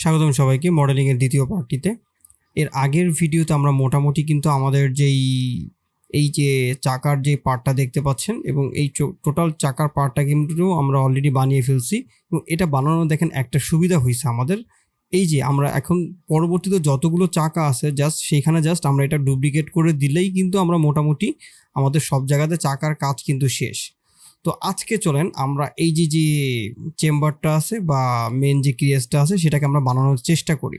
স্বাগতম সবাইকে মডেলিংয়ের দ্বিতীয় পার্টটিতে। এর আগের ভিডিওতে আমরা মোটামুটি কিন্তু আমাদের এই যে চাকার যে পার্টটা দেখতে পাচ্ছেন এবং এই টোটাল চাকার পার্টটা কিন্তু আমরা অলরেডি বানিয়ে ফেলছি এবং এটা বানানো দেখেন একটা সুবিধা হয়েছে আমাদের, এই যে আমরা এখন পরবর্তীতে যতগুলো চাকা আছে সেইখানে আমরা এটা ডুপ্লিকেট করে দিলেই কিন্তু আমরা মোটামুটি আমাদের সব জায়গাতে চাকার কাজ কিন্তু শেষ। তো আজকে চলেন আমরা এই যে চেম্বারটা আছে বা মেন যে ক্রিয়েজটা আছে সেটাকে আমরা বানানোর চেষ্টা করি।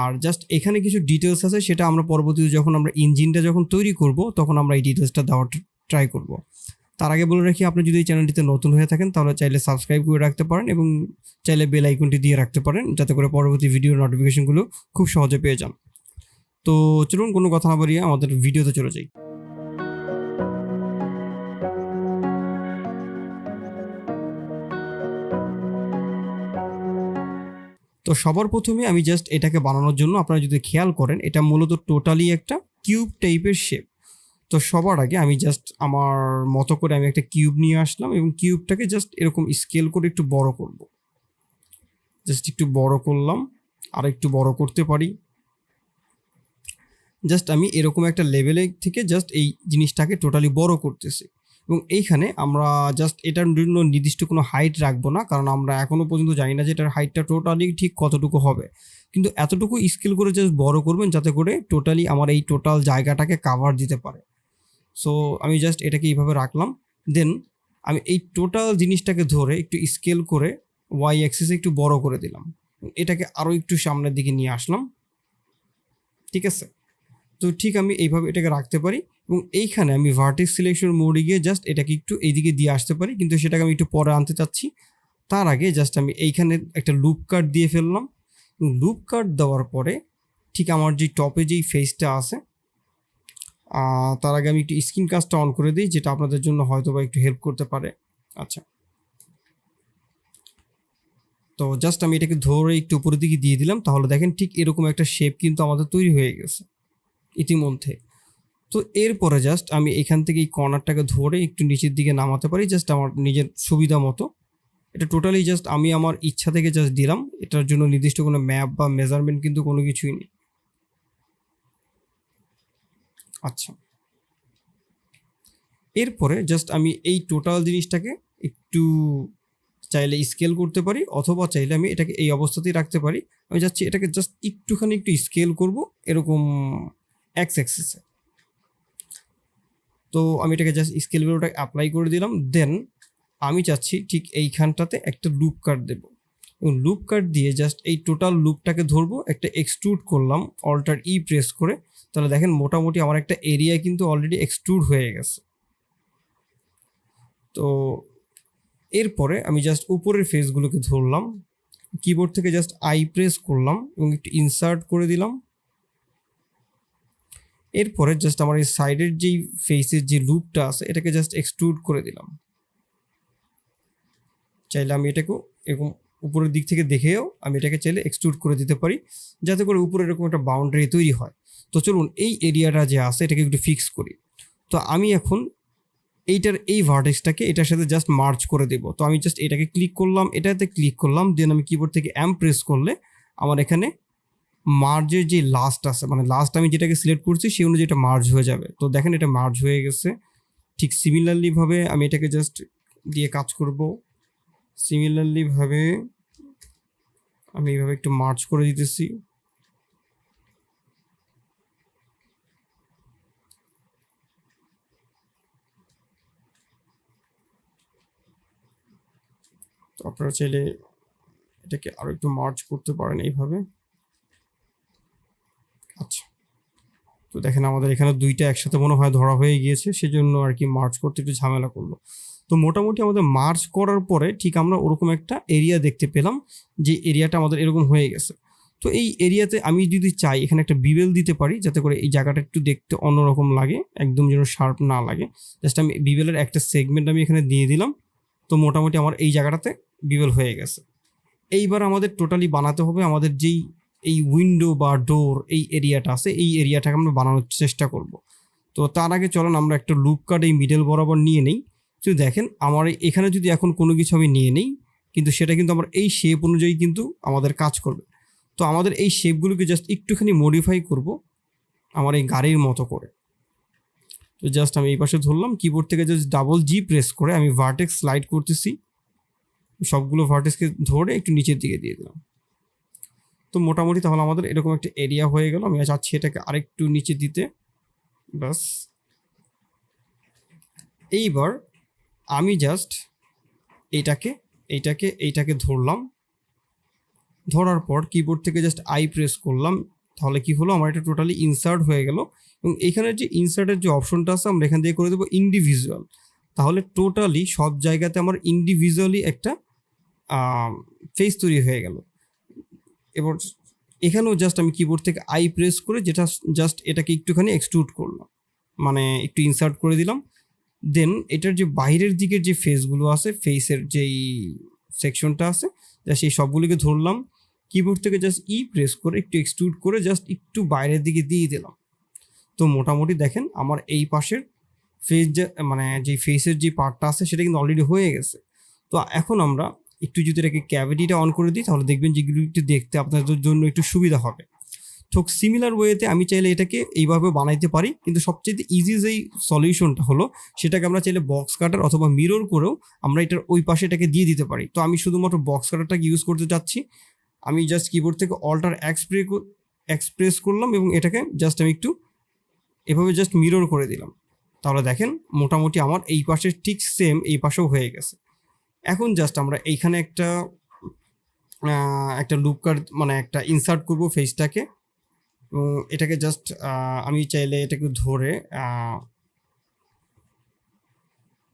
আর জাস্ট এখানে কিছু ডিটেলস আছে, সেটা আমরা পরবর্তীতে যখন আমরা ইঞ্জিনটা যখন তৈরি করব তখন আমরা এই ডিটেলসটা দেওয়ার ট্রাই করব। তার আগে বলে রাখি, আপনি যদি এই চ্যানেলটিতে নতুন হয়ে থাকেন তাহলে চাইলে সাবস্ক্রাইব করে রাখতে পারেন এবং চাইলে বেল আইকনটি দিয়ে রাখতে পারেন যাতে করে পরবর্তী ভিডিওর নোটিফিকেশনগুলো খুব সহজে পেয়ে যান। তো চলুন কোনো কথা না বাড়িয়ে আমাদের ভিডিওতে চলে যাই। তো সবার প্রথমে আমি জাস্ট এটাকে বানানোর জন্য আপনারা যদি খেয়াল করেন এটা মূলত টোটালি একটা কিউব টাইপের শেপ। তো সবার আগে আমি জাস্ট আমার মতো করে আমি একটা কিউব নিয়ে আসলাম এবং কিউবটাকে জাস্ট এরকম স্কেল করে একটু বড় করব। জাস্ট একটু বড় করলাম, আর একটু বড় করতে পারি। জাস্ট আমি এরকম একটা লেভেলে থেকে জাস্ট এই জিনিসটাকে টোটালি বড় করতেছি এবং এইখানে আমরা জাস্ট এটার জন্য নির্দিষ্ট কোনো হাইট রাখবো না, কারণ আমরা এখনও পর্যন্ত জানি না যে এটার হাইটটা টোটালি ঠিক কতটুকু হবে, কিন্তু এতটুকু স্কেল করে জাস্ট বড় করবেন যাতে করে টোটালি আমার এই টোটাল জায়গাটাকে কাভার দিতে পারে। সো আমি জাস্ট এটাকে এইভাবে রাখলাম। দেন আমি এই টোটাল জিনিসটাকে ধরে একটু স্কেল করে ওয়াই অ্যাক্সিসে একটু বড় করে দিলাম, এটাকে আরও একটু সামনের দিকে নিয়ে আসলাম। ঠিক আছে, তো ঠিক আমি এইভাবে এটাকে রাখতে পারি এবং এইখানে আমি ভার্টেক্স সিলেকশন মোডে গিয়ে জাস্ট এটাকে একটু এইদিকে দিয়ে আসতে পারি, কিন্তু সেটাকে আমি একটু পরে আনতে চাচ্ছি। তার আগে জাস্ট আমি এইখানে একটা লুপ কাট দিয়ে ফেললাম। লুপ কাট দেওয়ার পরে ঠিক আমার যে টপে যেই ফেসটা আছে তার আগে আমি একটু স্ক্রিন কাস্টটা অন করে দিই, যেটা আপনাদের জন্য হয়তো বা একটু হেল্প করতে পারে। আচ্ছা, তো জাস্ট আমি এটাকে ধরে একটু উপরের দিকে দিয়ে দিলাম, তাহলে দেখেন ঠিক এরকম একটা শেপ কিন্তু আমাদের তৈরি হয়ে গেছে ইতিমধ্যে। তো এরপরে জাস্ট আমি এখান থেকে এই কর্নারটাকে ধরে একটু নিচের দিকে নামাতে পারি জাস্ট আমার নিজের সুবিধা মতো। এটা টোটালি জাস্ট আমি আমার ইচ্ছা থেকে জাস্ট দিলাম, এটার জন্য নির্দিষ্ট কোনো ম্যাপ বা মেজারমেন্ট কিন্তু কোনো কিছুই নেই। আচ্ছা, এরপরে জাস্ট আমি এই টোটাল জিনিসটাকে একটু চাইলে স্কেল করতে পারি অথবা চাইলে আমি এটাকে এই অবস্থাতেই রাখতে পারি। আমি যাচ্ছি এটাকে জাস্ট একটুখানি একটু স্কেল করব এরকম এক্স অ্যাক্সিসে। তো আমি এটাকে জাস্ট স্কেল ভ্যালুটা অ্যাপ্লাই করে দিলাম। দেন আমি চাচ্ছি ঠিক এইখানটাতে একটা লুপ কাট দেবো এবং লুপ কাট দিয়ে জাস্ট এই টোটাল লুপটাকে ধরবো, একটা এক্সট্রুড করলাম অল্টার ই প্রেস করে। তাহলে দেখেন মোটামুটি আমার একটা এরিয়া কিন্তু অলরেডি এক্সট্রুড হয়ে গেছে। তো এরপরে আমি জাস্ট উপরের ফেসগুলোকে ধরলাম, কিবোর্ড থেকে জাস্ট আই প্রেস করলাম এবং একটু ইনসার্ট করে দিলাম। এরপরে জাস্ট আমার এই সাইডের যেই ফেসের যে লুপটা আছে এটাকে জাস্ট এক্সট্রুড করে দিলাম। চাইলে আমি এটাকেও এরকম উপরের দিক থেকে দেখেও আমি এটাকে চাইলে এক্সট্রুড করে দিতে পারি যাতে করে উপরে এরকম একটা বাউন্ডারি তৈরি হয়। তো চলুন এই এরিয়াটা যে আছে এটাকে একটু ফিক্স করি। তো আমি এখন এইটার এই ভার্টেক্সটাকে এটার সাথে জাস্ট মার্জ করে দেব। তো আমি জাস্ট এটাকে ক্লিক করলাম, এটাতে ক্লিক করলাম, দেন আমি কিবোর্ড থেকে এম প্রেস করলে আমার এখানে মার্জের যে লাস্ট আছে, মানে লাস্ট আমি যেটাকে সিলেক্ট করছি সেই অনুযায়ী এটা মার্জ হয়ে যাবে। তো দেখেন এটা মার্জ হয়ে গেছে। ঠিক সিমিলারলিভাবে আমি এটাকে জাস্ট দিয়ে কাজ করব। সিমিলারলিভাবে আমি এইভাবে একটু মার্জ করে দিতেছি। তো আপনারা চাইলে এটাকে আরও একটু মার্জ করতে পারেন এইভাবে। আচ্ছা, তো দেখেন আমাদের এখানে দুইটা একসাথে মনে হয় ধরা হয়ে গিয়েছে, সেজন্য আর কি মার্জ করতে একটু ঝামেলা করলো। তো মোটামুটি আমাদের মার্জ করার পরে ঠিক আমরা ওরকম একটা এরিয়া দেখতে পেলাম, যে এরিয়াটা আমাদের এরকম হয়ে গেছে। তো এই এরিয়াতে আমি যদি চাই এখানে একটা বিবেল দিতে পারি যাতে করে এই জায়গাটা একটু দেখতে অন্যরকম লাগে, একদম যেন শার্প না লাগে। জাস্ট আমি বিবেলের একটা সেগমেন্ট আমি এখানে দিয়ে দিলাম। তো মোটামুটি আমার এই জায়গাটাতে বিবেল হয়ে গেছে। এইবার আমাদের টোটালি বানাতে হবে আমাদের যেই এই উইন্ডো বা ডোর এই এরিয়াটা আছে, এই এরিয়াটাকে আমরা বানানোর চেষ্টা করব। তো তার আগে চলেন আমরা একটা লুপ কাট এই মিডল বরাবর নিয়ে নেই। তো দেখেন আমার এখানে যদি এখন কোনো কিছু আমি নিয়ে নেই, কিন্তু সেটা কিন্তু আমার এই শেপ অনুযায়ী কিন্তু আমাদের কাজ করবে। তো আমাদের এই শেপগুলোকে জাস্ট একটুখানি মডিফাই করব আমার এই গাড়ির মতো করে। তো জাস্ট আমি এই পাশে ধরলাম, কিবোর্ড থেকে জাস্ট ডাবল জি প্রেস করে আমি ভার্টেক্স স্লাইড করতেছি, সবগুলো ভার্টেক্সকে ধরে একটু নিচের দিকে দিয়ে দিলাম। তো মোটামুটি তাহলে আমাদের এরকম একটা এরিয়া হয়ে গেল। আমি চাচ্ছি এটাকে আরেকটু নিচে দিতে, ব্যাস। এইবার আমি জাস্ট এইটাকে ধরলাম, ধরার পর কিবোর্ড থেকে জাস্ট আই প্রেস করলাম, তাহলে কি হলো, আমার এটা টোটালি ইনসার্ট হয়ে গেল। এবং এইখানে যে ইনসার্টের যে অপশনটা আছে আমরা এখান থেকে করে দেবো ইন্ডিভিজুয়াল, তাহলে টোটালি সব জায়গাতে আমার ইন্ডিভিজুয়ালি একটা ফেস তৈরি হয়ে গেল। এবার এখানেও জাস্ট আমি কিবোর্ড থেকে আই প্রেস করে যেটা জাস্ট এটাকে একটুখানি এক্সট্রুড করলাম, মানে একটু ইনসার্ট করে দিলাম। দেন এটার যে বাইরের দিকের যে ফেসগুলো আছে, ফেসের যেই সেকশনটা আছে, জাস্ট এই সবগুলিকে ধরলাম, কিবোর্ড থেকে জাস্ট ই প্রেস করে একটু এক্সট্রুড করে জাস্ট একটু বাইরের দিকে দিয়ে দিলাম। তো মোটামুটি দেখেন আমার এই পাশের ফেস মানে যে ফেসের যে পার্টটা আছে সেটা কিন্তু অলরেডি হয়ে গেছে। তো এখন আমরা একটু যদি এটাকে ক্যাভিটিটা অন করে দিই তাহলে দেখবেন যেগুলো একটু দেখতে আপনাদের জন্য একটু সুবিধা হবে। ঠিক সিমিলার ওয়েতে আমি চাইলে এটাকে এইভাবে বানাইতে পারি, কিন্তু সবচেয়ে ইজি যেই সলিউশনটা হলো সেটাকে আমরা চাইলে বক্স কাটার অথবা মিরর করেও আমরা এটার ওই পাশে এটাকে দিয়ে দিতে পারি। তো আমি শুধুমাত্র বক্স কাটারটাকে ইউজ করতে চাচ্ছি। আমি জাস্ট কিবোর্ড থেকে অল্টার এক্সপ্রেস করলাম এবং এটাকে জাস্ট আমি একটু এভাবে জাস্ট মিরর করে দিলাম, তাহলে দেখেন মোটামুটি আমার এই পাশে ঠিক সেম এই পাশেও হয়ে গেছে। এখন জাস্ট আমরা এইখানে একটা লুপ কাট মানে একটা ইনসার্ট করব ফেসটাকে, এবং এটাকে জাস্ট আমি চাইলে এটাকে ধরে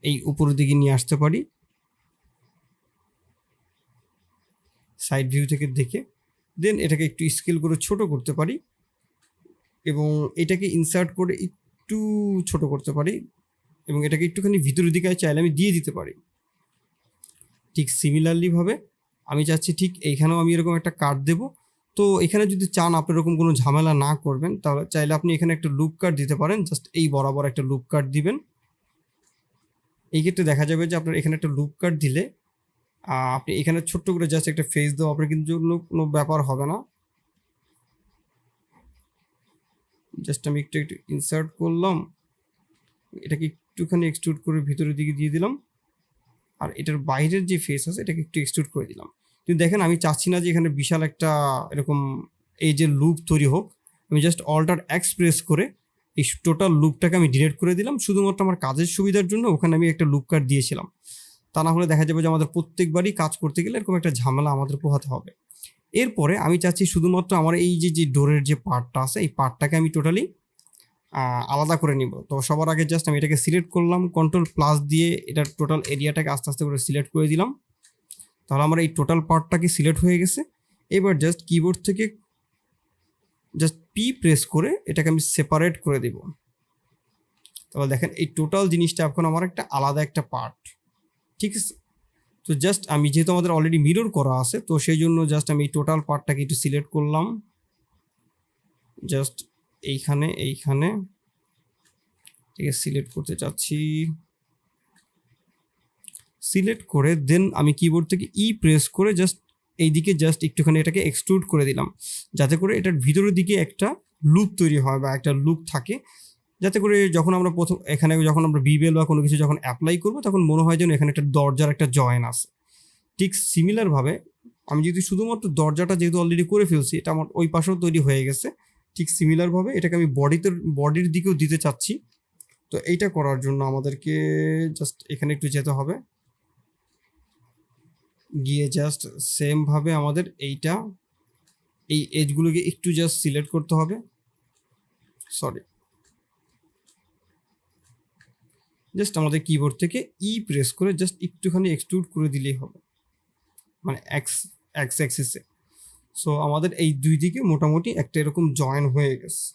এই উপরের দিকে নিয়ে আসতে পারি সাইড ভিউ থেকে দেখে। দেন এটাকে একটু স্কেল করে ছোট করতে পারি এবং এটাকে ইনসার্ট করে একটু ছোট করতে পারি এবং এটাকে একটুখানি ভিতরের দিকে চাইলে আমি দিয়ে দিতে পারি। ঠিক সিমিলারলিভাবে আমি চাচ্ছি ঠিক এইখানেও আমি এরকম একটা কাট দেব। তো এখানে যদি চান আপনি এরকম কোনো ঝামেলা না করবেন তাহলে চাইলে আপনি এখানে একটা লুপ কাট দিতে পারেন, জাস্ট এই বরাবর একটা লুপ কাট দিবেন। এই ক্ষেত্রে দেখা যাবে যে আপনার এখানে একটা লুপ কাট দিলে আপনি এখানে ছোট্ট করে জাস্ট একটা ফেস দেওয়া আপনার কিন্তু কোনো ব্যাপার হবে না। জাস্ট আমি একটু ইনসার্ট করলাম, এটাকে একটুখানি এক্সট্রুড করে ভিতরের দিকে দিয়ে দিলাম, আর এটার বাইরের যে ফেস আছে এটাকে একটু এক্সট্রুড করে দিলাম। কিন্তু দেখেন আমি চাচ্ছি না যে এখানে বিশাল একটা এরকম এই যে লুপ তৈরি হোক। আমি জাস্ট অল্টার এক্স প্রেস করে এই টোটাল লুপটাকে আমি ডিলিট করে দিলাম, শুধুমাত্র আমার কাজের সুবিধার জন্য ওখানে আমি একটা লুপ কাট দিয়েছিলাম। তা না হলে দেখা যাবে যে আমাদের প্রত্যেকবারই কাজ করতে গেলে এরকম একটা ঝামেলা আমাদের পোহাতে হবে। এরপরে আমি চাচ্ছি শুধুমাত্র আমার এই যে ডোরের যে পার্টটা আছে এই পার্টটাকে আমি টোটালি আলাদা করে নিব। তো সবার আগে জাস্ট আমি এটাকে সিলেক্ট করলাম, কন্ট্রোল প্লাস দিয়ে এটার টোটাল এরিয়াটাকে আস্তে আস্তে করে সিলেক্ট করে দিলাম, তাহলে আমার এই টোটাল পার্টটাকে সিলেক্ট হয়ে গেছে। এবার জাস্ট কিবোর্ড থেকে জাস্ট পি প্রেস করে এটাকে আমি সেপারেট করে দেব। তাহলে দেখেন এই টোটাল জিনিসটা এখন আমার একটা আলাদা একটা পার্ট, ঠিক আছে। তো জাস্ট আমি যেহেতু আমাদের অলরেডি মিরর করা আছে তো সেই জন্য জাস্ট আমি এই টোটাল পার্টটাকে একটু সিলেক্ট করলাম, জাস্ট এইখানে ঠিক আছে সিলেক্ট করতে চাচ্ছি। সিলেক্ট করে দেন আমি কিবোর্ড থেকে ই প্রেস করে জাস্ট এইদিকে জাস্ট একটুখানি এটাকে এক্সট্রুড করে দিলাম, যাতে করে এটার ভিতরের দিকে একটা লুপ তৈরি হয় বা একটা লুপ থাকে, যাতে করে যখন আমরা এখানে যখন আমরা বিবেল বা কোনো কিছু যখন অ্যাপ্লাই করবো তখন মনে হয় যেন এখানে একটা দরজার একটা জয়েন আছে। ঠিক সিমিলারভাবে আমি যদি শুধুমাত্র দরজাটা যেহেতু অলরেডি করে ফেলছি এটা আমার ওই পাশেও তৈরি হয়ে গেছে, ঠিক সিমিলারভাবে এটাকে আমি বডির দিকেও দিতে চাচ্ছি। তো এইটা করার জন্য আমাদেরকে জাস্ট এখানে একটু যেতে হবে, গিয়ে জাস্ট সেমভাবে আমাদের এই এজগুলোকে একটু জাস্ট সিলেক্ট করতে হবে, জাস্ট আমাদের কিবোর্ড থেকে ই প্রেস করে জাস্ট একটুখানি এক্সট্রুড করে দিলেই হবে, মানে এক্স অ্যাক্সিসে। সো আমাদের এই দুই দিকে মোটামুটি একটা এরকম জয়েন হয়ে গেছে।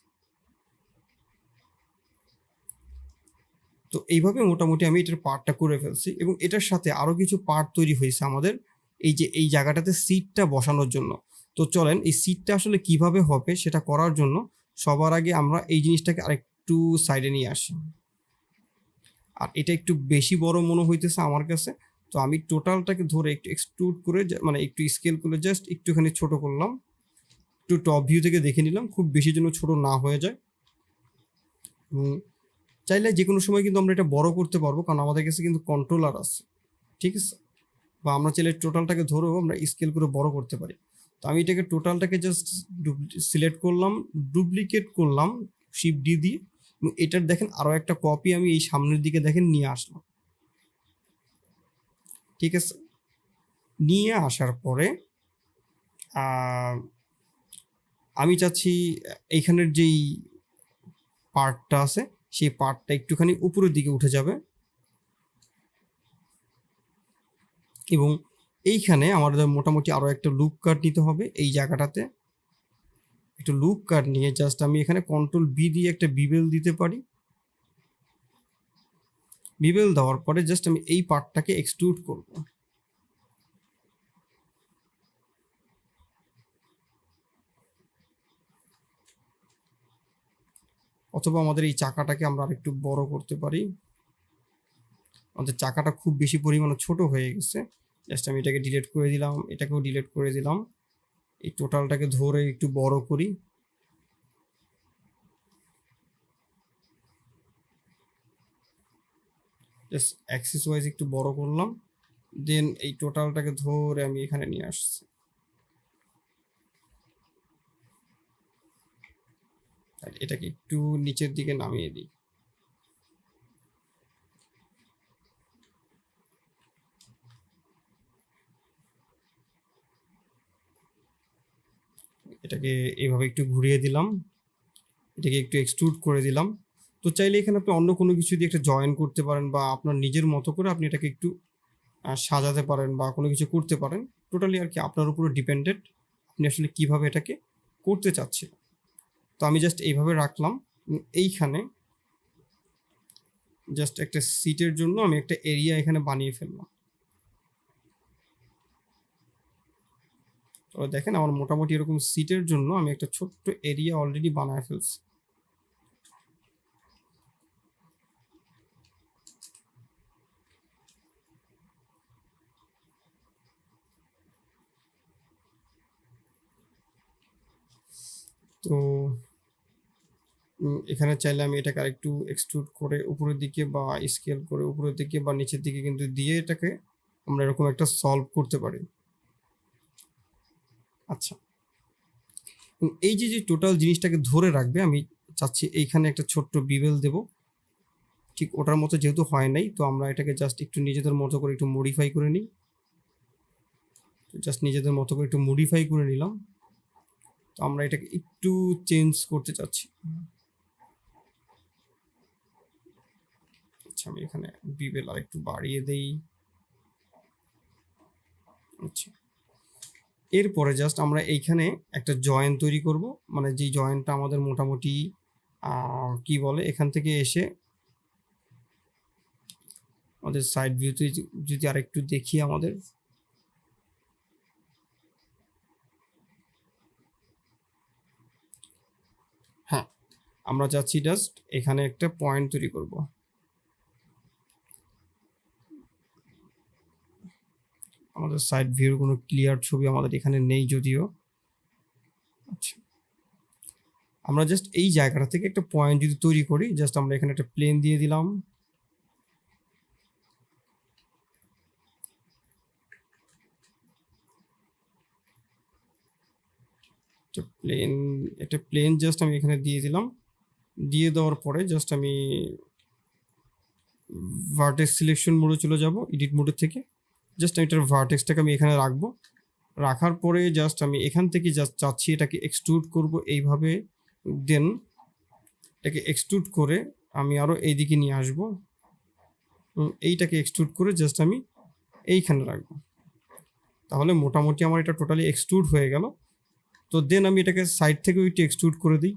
তো এইভাবে মোটামুটি আমি এটার পার্টটা করে ফেলছি এবং এটার সাথে আরও কিছু পার্ট তৈরি হয়েছে আমাদের এই জায়গাটাতে সিটটা বসানোর জন্য। তো চলেন এই সিটটা আসলে কিভাবে হবে সেটা করার জন্য সবার আগে আমরা এই জিনিসটাকে আরেকটু সাইডে নিয়ে আসি। আর এটা একটু বেশি বড় মনে হইতেছে আমার কাছে, তো আমি টোটালটাকে ধরে একটু এক্সট্রুড করে মানে একটু স্কেল করে জাস্ট একটুখানি ছোট করলাম, একটু টপ ভিউ থেকে দেখে নিলাম, খুব বেশি যেন ছোট না হয়ে যায়। এবং চাইলে যে কোনো সময় কিন্তু আমরা এটা বড় করতে পারবো, কারণ আমাদের কাছে কিন্তু কন্ট্রোলার আছে, ঠিক আছে? বা আমরা চাইলে টোটালটাকে ধরেও আমরা স্কেল করে বড় করতে পারি। তো আমি এটাকে টোটালটাকে জাস্ট সিলেক্ট করলাম, ডুপ্লিকেট করলাম শিফট ডি দিয়ে, এবং এটার দেখেন আরও একটা কপি আমি এই সামনের দিকে দেখেন নিয়ে আসলাম, ঠিক আছে? নিয়ে আসার পরে আমি চাচ্ছি এইখানের যেই পার্টটা আছে সেই পার্টটা একটুখানি উপরের দিকে উঠে যাবে, এবং এইখানে আমাদের মোটামুটি আরও একটা লুপ কাট নিতে হবে। এই জায়গাটাতে একটু লুপ কাট নিয়ে জাস্ট আমি এখানে কন্ট্রোল বি দিয়ে একটা বিবেল দিতে পারি। বিবেল দেওয়ার পরে জাস্ট আমি এই পার্টটাকে এক্সট্রুড করব, অথবা আমাদের এই চাকাটাকে আমরা আরেকটু বড় করতে পারি। আমাদের চাকাটা খুব বেশি পরিমাণে ছোট হয়ে গেছে, জাস্ট আমি এটাকে ডিলিট করে দিলাম, এটাকেও ডিলিট করে দিলাম। এই টোটালটাকে ধরে একটু বড় করি, জাস্ট অ্যাক্সিস ওয়াইজ একটু বড় করলাম, দেন এই টোটালটাকে ধরে আমি এখানে নিয়ে আসছি। এটাকে একটু নিচের দিকে নামিয়ে দিই। এটাকে এইভাবে একটু ঘুরিয়ে দিলাম, এটাকে একটু এক্সট্রুড করে দিলাম। তো চাইলে এখানে আপনি অন্য কোনো কিছু দিয়ে একটা জয়েন করতে পারেন, বা আপনার নিজের মতো করে আপনি এটাকে একটু সাজাতে পারেন বা কোনো কিছু করতে পারেন। টোটালি আর কি আপনার উপরে ডিপেন্ডেন্ট, আপনি আসলে কীভাবে এটাকে করতে চাচ্ছেন। তো আমি জাস্ট এইভাবে রাখলাম। এইখানে জাস্ট একটা সিটের জন্য আমি একটা এরিয়া এখানে বানিয়ে ফেললাম। তো দেখেন আমার মোটামুটি এরকম সিটের জন্য আমি একটা ছোট্ট এরিয়া অলরেডি বানায় ফেলছি। তো এখানে চাইলে আমি এটাকে আরেকটু এক্সট্রুড করে উপরের দিকে বা স্কেল করে উপরের দিকে বা নিচের দিকে কিন্তু দিয়ে এটাকে আমরা এরকম একটা সলভ করতে পারি। আচ্ছা, এই যে টোটাল জিনিসটাকে ধরে রাখবে, আমি চাচ্ছি এইখানে একটা ছোট্ট বিবেল দেব। ঠিক ওটার মতো যেহেতু হয় নাই, তো আমরা এটাকে জাস্ট একটু নিজেদের মতো করে একটু মডিফাই করে নিই। জাস্ট নিজেদের মতো করে একটু মডিফাই করে নিলাম। তো আমরা এটাকে একটু চেঞ্জ করতে চাচ্ছি। আচ্ছা, আমি এখানে বিবেল আর একটু বাড়িয়ে দেই। আচ্ছা, এরপরে জাস্ট আমরা এইখানে একটা জয়েন্ট তৈরি করব, মানে যেই জয়েন্টটা আমাদের মোটামুটি কি বলে, এখান থেকে এসে আমাদের সাইড ভিউতে যদি আরেকটু দেখি, আমাদের হ্যাঁ, আমরা চাচ্ছি জাস্ট এখানে একটা পয়েন্ট তৈরি করব। আমাদের সাইড ভিউর কোনো ক্লিয়ার ছবি আমাদের এখানে নেই যদিও। আচ্ছা, আমরা জাস্ট এই জায়গাটা থেকে একটা পয়েন্ট যদি তৈরি করি, জাস্ট আমরা এখানে একটা প্লেন দিয়ে দিলাম। একটা প্লেন জাস্ট আমি এখানে দিয়ে দিলাম। দিয়ে দেওয়ার পরে জাস্ট আমি ভার্টেক্স সিলেকশন মোডে চলে যাব, এডিট মোডের থেকে। জাস্ট এটার ভার্টেক্সটাকে আমি এখানে রাখবো। রাখার পরে জাস্ট আমি এখান থেকে জাস্ট চাচ্ছি এটাকে এক্সট্রুড করব এইভাবে। দেন এটাকে এক্সট্রুড করে আমি আরও এইদিকে নিয়ে আসবো, এইটাকে এক্সট্রুড করে জাস্ট আমি এইখানে রাখবো। তাহলে মোটামুটি আমার এটা টোটালি এক্সট্রুড হয়ে গেল। তো দেন আমি এটাকে সাইড থেকেও একটু এক্সট্রুড করে দিই।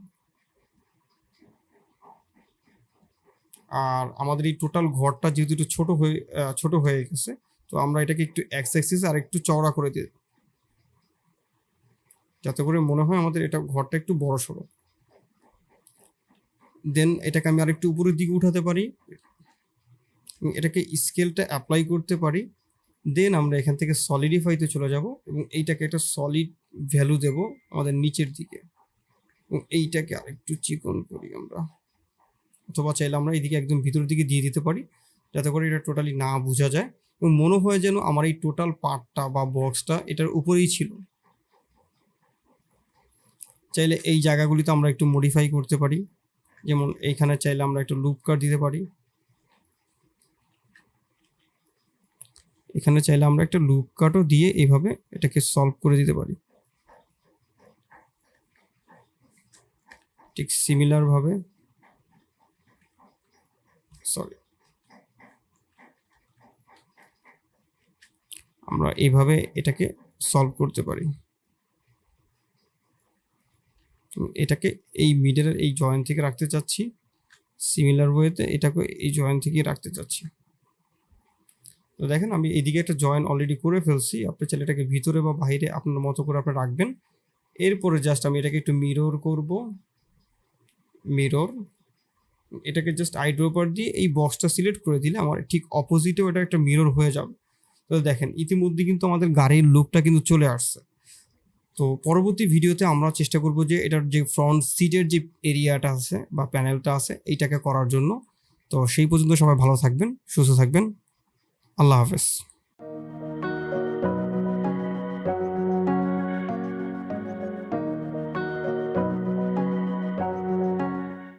আর আমাদের এই টোটাল ঘরটা যেহেতু একটু ছোট হয়ে গেছে, তো আমরা এটাকে একটু এক্স অ্যাক্সিস আর একটু চওড়া করে দিই, যাতে করে মনে হয় আমাদের এটা ঘরটা একটু বড় সড়ো। দেন এটাকে আমি আরেকটু উপরের দিকে উঠাতে পারি, এটাকে স্কেলটা অ্যাপ্লাই করতে পারি। দেন আমরা এখান থেকে সলিডিফাইতে চলে যাব এবং এইটাকে একটা সলিড ভ্যালু দেব আমাদের নিচের দিকে এবং এইটাকে আরেকটু চিকন করি আমরা, অথবা চাইলে আমরা এইদিকে একদম ভিতরের দিকে দিয়ে দিতে পারি যাতে করে এটা টোটালি না বোঝা যায় এবং মনে হয় যেন আমার এই টোটাল পার্টটা বা বক্সটা এটার উপরেই ছিল। চাইলে এই জায়গাগুলিতে আমরা একটু মডিফাই করতে পারি, যেমন এইখানে চাইলে আমরা একটু লুপ কাট দিতে পারি, এখানে চাইলে আমরা একটা লুপ কাটও দিয়ে এইভাবে এটাকে সলভ করে দিতে পারি। ঠিক সিমিলার ভাবে আমরা এইভাবে এটাকে সলভ করতে পারি। এটাকে এই মিডলের এই জয়েন্ট থেকে রাখতে চাচ্ছি, সিমিলার ওয়েতে এটাকে এই জয়েন্ট থেকে রাখতে চাচ্ছি। তো দেখেন আমি এইদিকে একটা জয়েন্ট অলরেডি করে ফেলছি, আপনি চাইলে এটাকে ভিতরে বা বাইরে আপনার মতো করে আপনি রাখবেন। এরপরে জাস্ট আমি এটাকে একটু মিরর করব, মিরর, এটাকে জাস্ট আইড্রপার দিয়ে এই বক্সটা সিলেক্ট করে দিলে আমার ঠিক অপোজিটেও এটা একটা মিরর হয়ে যাবে। তো দেখেন ইতিমধ্যে কিন্তু আমাদের গাড়ির লুকটা কিন্তু চলে আসছে। তো পরবর্তী ভিডিওতে আমরা চেষ্টা করব যে এটার যে ফ্রন্ট সিটের যে এরিয়াটা আছে বা প্যানেলটা আছে এইটাকে করার জন্য। তো সেই পর্যন্ত সবাই ভালো থাকবেন, সুস্থ থাকবেন, আল্লাহ হাফেজ।